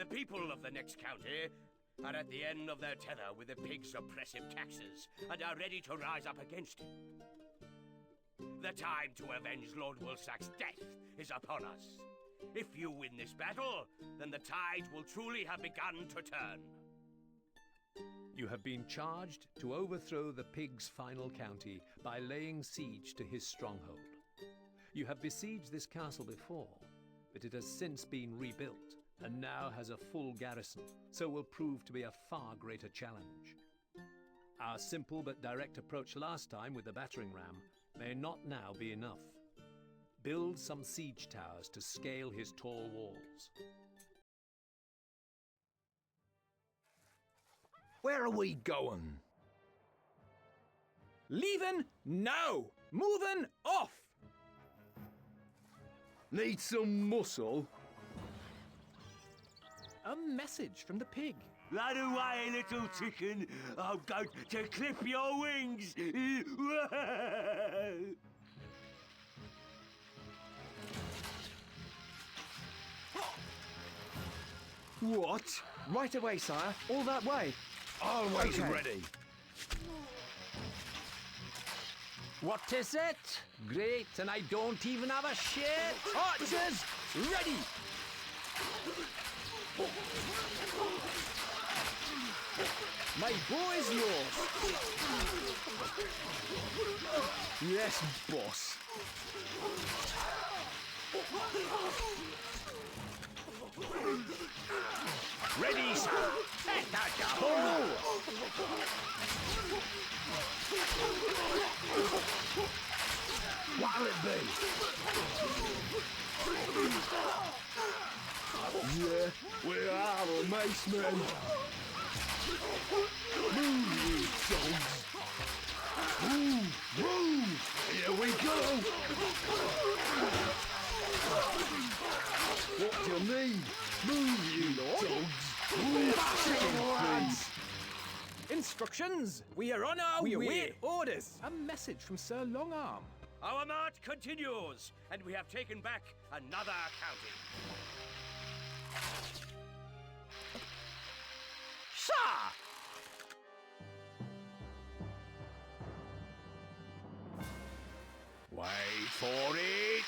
people of the next county are at the end of their tether with the pig's oppressive taxes and are ready to rise up against him. The time to avenge Lord Woolsack's death is upon us. If you win this battle, then the tide will truly have begun to turn. You have been charged to overthrow the pig's final county by laying siege to his stronghold. You have besieged this castle before, but it has since been rebuilt and now has a full garrison, so will prove to be a far greater challenge. Our simple but direct approach last time with the battering ram may not now be enough. Build some siege towers to scale his tall walls. Where are we going? Leaving now! Moving off! Need some muscle? A message from the pig. Run away, little chicken. I'm going to clip your wings. What? Right away, sire. All that way. Always Okay. ready. What is it? Great, and I don't even have a shit! Archers, ready! My boy's yours. Yes, boss. Ready, sir. Take that down. What'll it be? Yeah, we are the mace men. Move, you dogs. Move, move. Here we go. What do you need? Move, you dogs. Move, lads. Instructions. We are on our way. We await orders. A message from Sir Longarm. Our march continues, and we have taken back another county. Sir! Wait for it!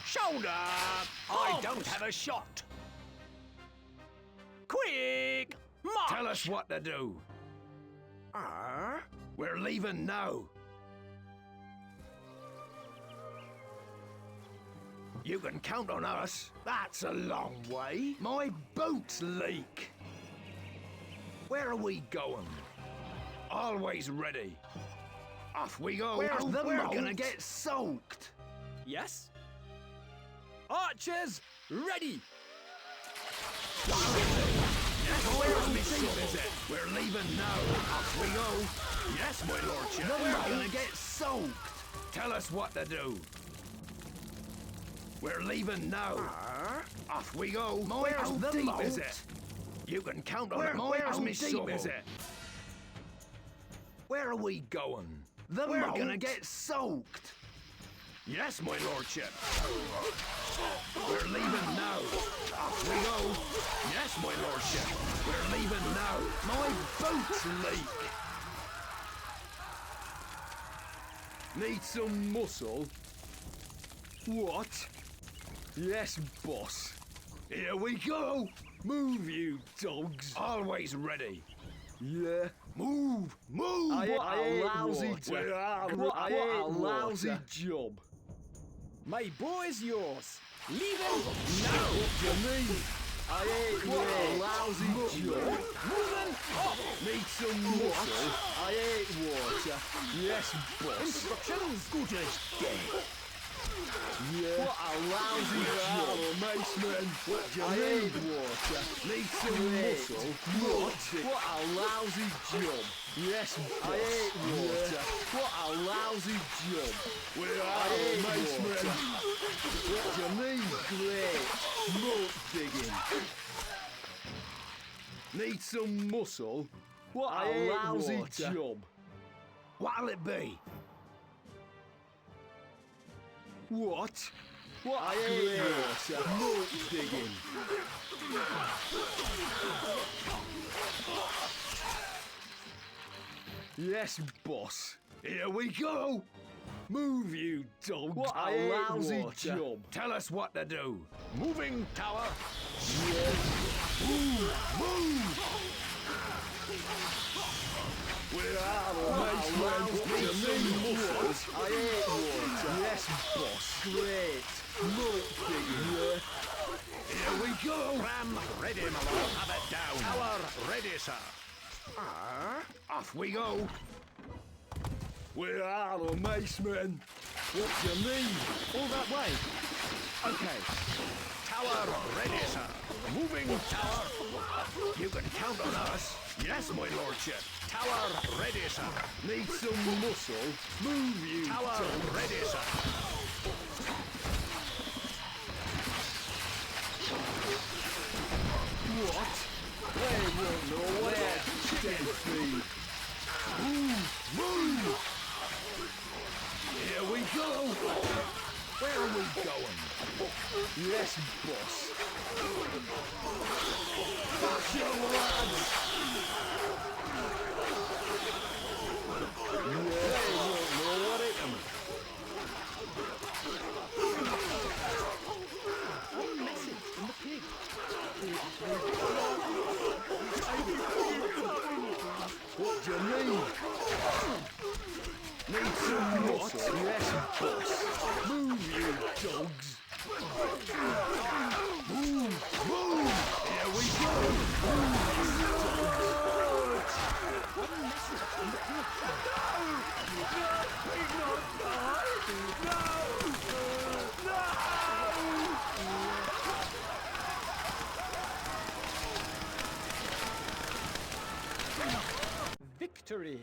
Shoulder! I don't have a shot! Quick! March! Tell us what to do. We're leaving now. You can count on us. That's a long way. My boots leak. Where are we going? Always ready. Off we go. We're gonna get soaked. Yes? Archers, ready! Where's me ship, is it? We're leaving now. Off we go. Yes, my lordship. We're gonna get soaked. Tell us what to do. We're leaving now. Off we go. How deep is it? You can count on it. Where's me ship, is it? Where are we going? We're gonna get soaked. Yes, my lordship. We're leaving now. Off we go. Yes, my lordship. We're leaving now. My boots leak. Need some muscle? What? Yes, boss. Here we go. Move, you dogs. Always ready. Yeah. Move, move. What a lousy job. My boy's yours. Leaving Now, what do you mean? What a lousy job. Moving off. Need some muscle? I ate water. Yes, boss. Instructions. Good as dead. Yeah. What a lousy job, mace man. What do you need? Water. Need some muscle? What a lousy job. Yes, boss. I ate water. What a lousy job. We are mace men. What do you need? Great. Smoke digging. Need some muscle? What a lousy job. What'll it be? What? What a great water. Mulch digging. Yes, boss. Here we go! Move, you dog. What a lousy job. Tell us what to do. Moving tower. Move! Where are the nice muscles? I hate water. Yes, boss. Great. Mulch digging. Here we go! Ram ready, my lord. Have it down. Tower ready, sir. Off we go. Where are the macemen? What do you need? All that way. Okay. Tower ready, sir. Moving tower. You can count on us. Yes, my lordship. Tower ready, sir. Need some muscle? Move, you Tower dog. ready, sir. What? They won't know what chicken feed. Move! Here we go! Where are we going? Yes, boss. Back you, lads! They won't know what it is. A message from the pig. What do you need? Need some muscle? Yes, boss. Move, you dogs. Move! Here we go! Victory.